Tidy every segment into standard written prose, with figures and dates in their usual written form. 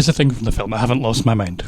is the thing from the film. I haven't lost my mind.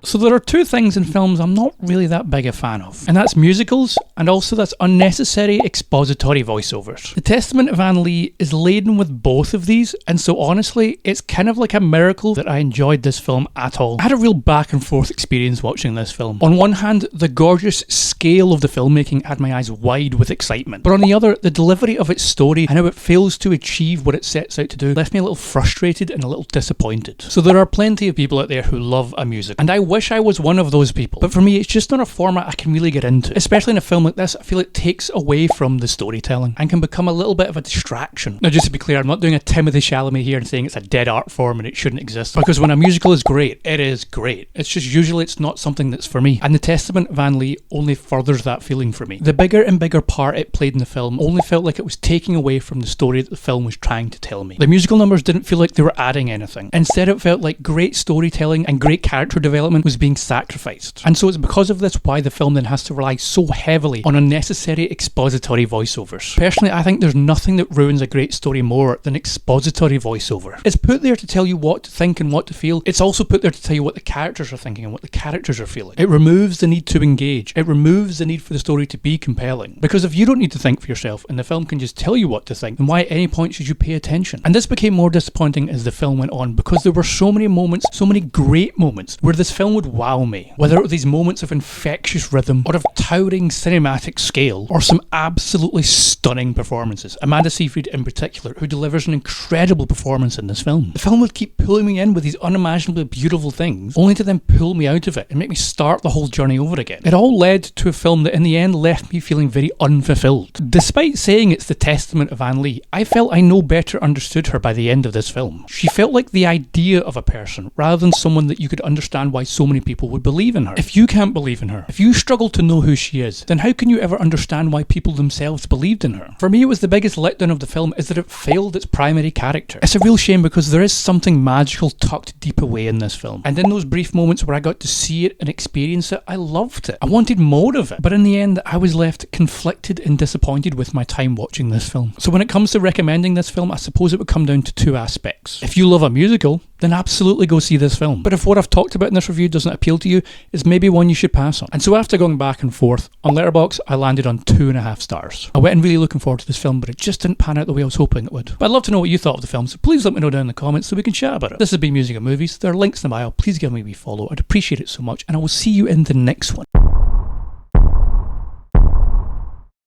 So there are two things in films I'm not really that big a fan of, and that's musicals, and also that's unnecessary expository voiceovers. The Testament of An Lee is laden with both of these, and so honestly, it's kind of like a miracle that I enjoyed this film at all. I had a real back and forth experience watching this film. On one hand, the gorgeous scale of the filmmaking had my eyes wide with excitement, but on the other, the delivery of its story and how it fails to achieve what it sets out to do left me a little frustrated and a little disappointed. So there are plenty of people out there who love a musical, and I wish I was one of those people, but for me it's just not a format I can really get into. Especially in a film like this, I feel it takes away from the storytelling and can become a little bit of a distraction. Now just to be clear, I'm not doing a Timothée Chalamet here and saying it's a dead art form and it shouldn't exist, because when a musical is great, it is great. It's just usually it's not something that's for me, and The Testament of An Lee only furthers that feeling for me. The bigger and bigger part it played in the film only felt like it was taking away from the story that the film was trying to tell me. The musical numbers didn't feel like they were adding anything. Instead it felt like great storytelling and great character development was being sacrificed. And so it's because of this why the film then has to rely so heavily on unnecessary expository voiceovers. Personally, I think there's nothing that ruins a great story more than expository voiceover. It's put there to tell you what to think and what to feel. It's also put there to tell you what the characters are thinking and what the characters are feeling. It removes the need to engage. It removes the need for the story to be compelling. Because if you don't need to think for yourself and the film can just tell you what to think, then why at any point should you pay attention? And this became more disappointing as the film went on, because there were so many moments, so many great moments, where this film would wow me. Whether it was these moments of infectious rhythm, or of towering cinematic scale, or some absolutely stunning performances. Amanda Seyfried in particular, who delivers an incredible performance in this film. The film would keep pulling me in with these unimaginably beautiful things, only to then pull me out of it and make me start the whole journey over again. It all led to a film that in the end left me feeling very unfulfilled. Despite saying it's the Testament of An Lee, I felt I no better understood her by the end of this film. She felt like the idea of a person, rather than someone that you could understand why so many people would believe in her. If you can't believe in her, if you struggle to know who she is, then how can you ever understand why people themselves believed in her? For me, it was the biggest letdown of the film is that it failed its primary character. It's a real shame, because there is something magical tucked deep away in this film. And in those brief moments where I got to see it and experience it, I loved it. I wanted more of it. But in the end, I was left conflicted and disappointed with my time watching this film. So when it comes to recommending this film, I suppose it would come down to two aspects. If you love a musical, then absolutely go see this film. But if what I've talked about in this review doesn't appeal to you, it's maybe one you should pass on. And so after going back and forth, on Letterboxd, I landed on 2.5 stars. I went in really looking forward to this film, but it just didn't pan out the way I was hoping it would. But I'd love to know what you thought of the film, so please let me know down in the comments so we can chat about it. This has been Music and Movies. There are links in the bio. Please give me a wee follow. I'd appreciate it so much, and I will see you in the next one.